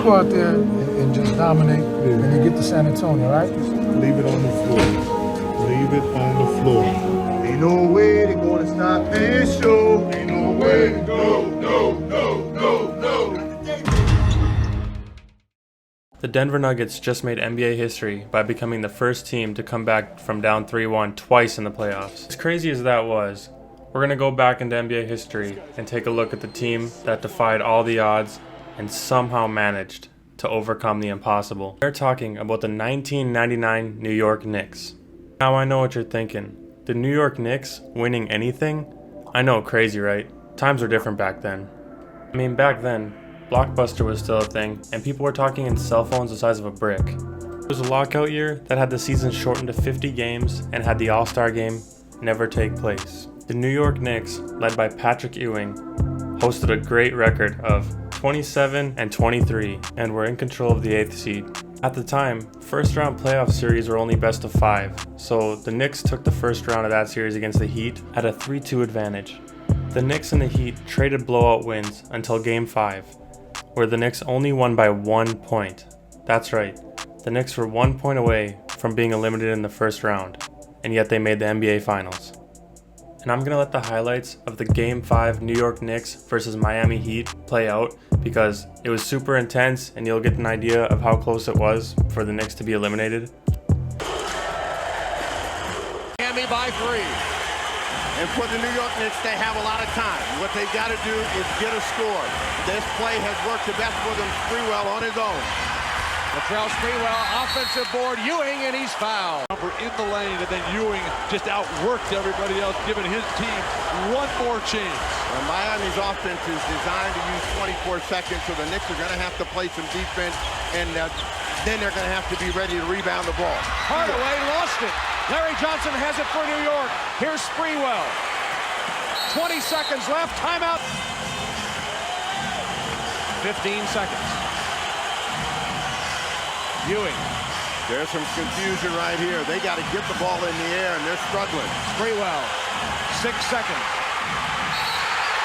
go out there and just dominate, and you get to San Antonio, right? Leave it on the floor. Leave it on the floor. Ain't no way they're gonna stop this show. Ain't no way. No. The Denver Nuggets just made NBA history by becoming the first team to come back from down 3-1 twice in the playoffs. As crazy as that was, we're going to go back into NBA history and take a look at the team that defied all the odds and somehow managed to overcome the impossible. We're talking about the 1999 New York Knicks. Now I know what you're thinking. The New York Knicks winning anything? I know, crazy, right? Times were different back then. I mean, back then, Blockbuster was still a thing, and people were talking in cell phones the size of a brick. It was a lockout year that had the season shortened to 50 games and had the All-Star game never take place. The New York Knicks, led by Patrick Ewing, hosted a great record of 27-23 and were in control of the 8th seed. At the time, first round playoff series were only best of 5, so the Knicks took the first round of that series against the Heat at a 3-2 advantage. The Knicks and the Heat traded blowout wins until Game 5, where the Knicks only won by 1 point. That's right, the Knicks were 1 point away from being eliminated in the first round, and yet they made the NBA Finals. And I'm going to let the highlights of the Game 5 New York Knicks versus Miami Heat play out because it was super intense and you'll get an idea of how close it was for the Knicks to be eliminated. Miami by 3. And for the New York Knicks, they have a lot of time. What they got to do is get a score. This play has worked the best for them. Sprewell on his own. Latrell Sprewell, offensive board, Ewing, and he's fouled. In the lane, and then Ewing just outworked everybody else, giving his team one more chance. Well, Miami's offense is designed to use 24 seconds, so the Knicks are going to have to play some defense, and then they're going to have to be ready to rebound the ball. Hardaway lost it. Larry Johnson has it for New York. Here's Sprewell. 20 seconds left. Timeout. 15 seconds. Ewing. There's some confusion right here. They got to get the ball in the air, and they're struggling. Sprewell. 6 seconds.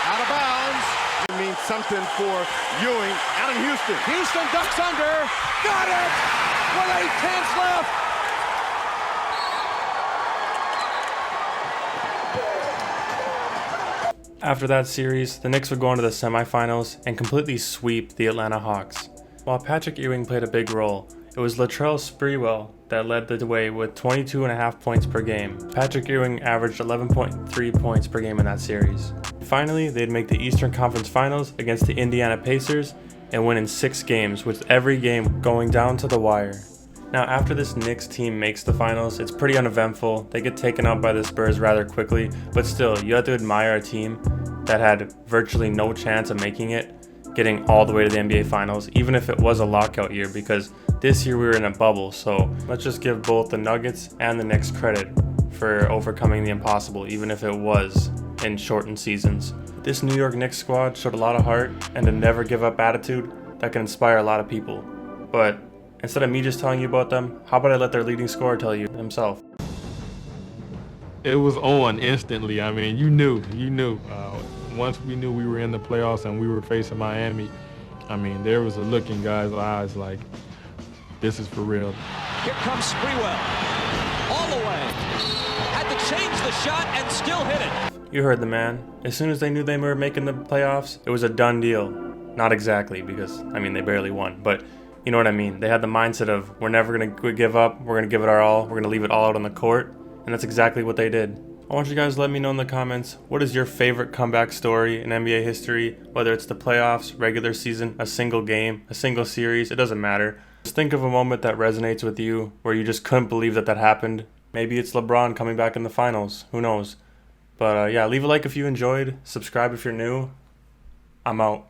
Out of bounds. It means something for Ewing out of Houston. Houston ducks under. Got it! With 8 tenths left. After that series, the Knicks would go on to the semifinals and completely sweep the Atlanta Hawks. While Patrick Ewing played a big role, it was Latrell Sprewell that led the way with 22.5 points per game. Patrick Ewing averaged 11.3 points per game in that series. Finally, they'd make the Eastern Conference Finals against the Indiana Pacers and win in 6 games, with every game going down to the wire. Now, after this Knicks team makes the finals, it's pretty uneventful. They get taken out by the Spurs rather quickly, but still, you have to admire a team that had virtually no chance of making it, getting all the way to the NBA Finals, even if it was a lockout year, because this year we were in a bubble. So let's just give both the Nuggets and the Knicks credit for overcoming the impossible, even if it was in shortened seasons. This New York Knicks squad showed a lot of heart and a never give up attitude that can inspire a lot of people. But instead of me just telling you about them, how about I let their leading scorer tell you himself? It was on instantly. I mean, you knew. Once we knew we were in the playoffs and we were facing Miami, I mean, there was a look in guys' eyes like, this is for real. Here comes Sprewell. All the way. Had to change the shot and still hit it. You heard the man. As soon as they knew they were making the playoffs, it was a done deal. Not exactly, because, I mean, they barely won. But you know what I mean. They had the mindset of, we're never going to give up. We're going to give it our all. We're going to leave it all out on the court. And that's exactly what they did. I want you guys to let me know in the comments, what is your favorite comeback story in NBA history? Whether it's the playoffs, regular season, a single game, a single series, it doesn't matter. Just think of a moment that resonates with you, where you just couldn't believe that happened. Maybe it's LeBron coming back in the finals. Who knows? But yeah, leave a like if you enjoyed. Subscribe if you're new. I'm out.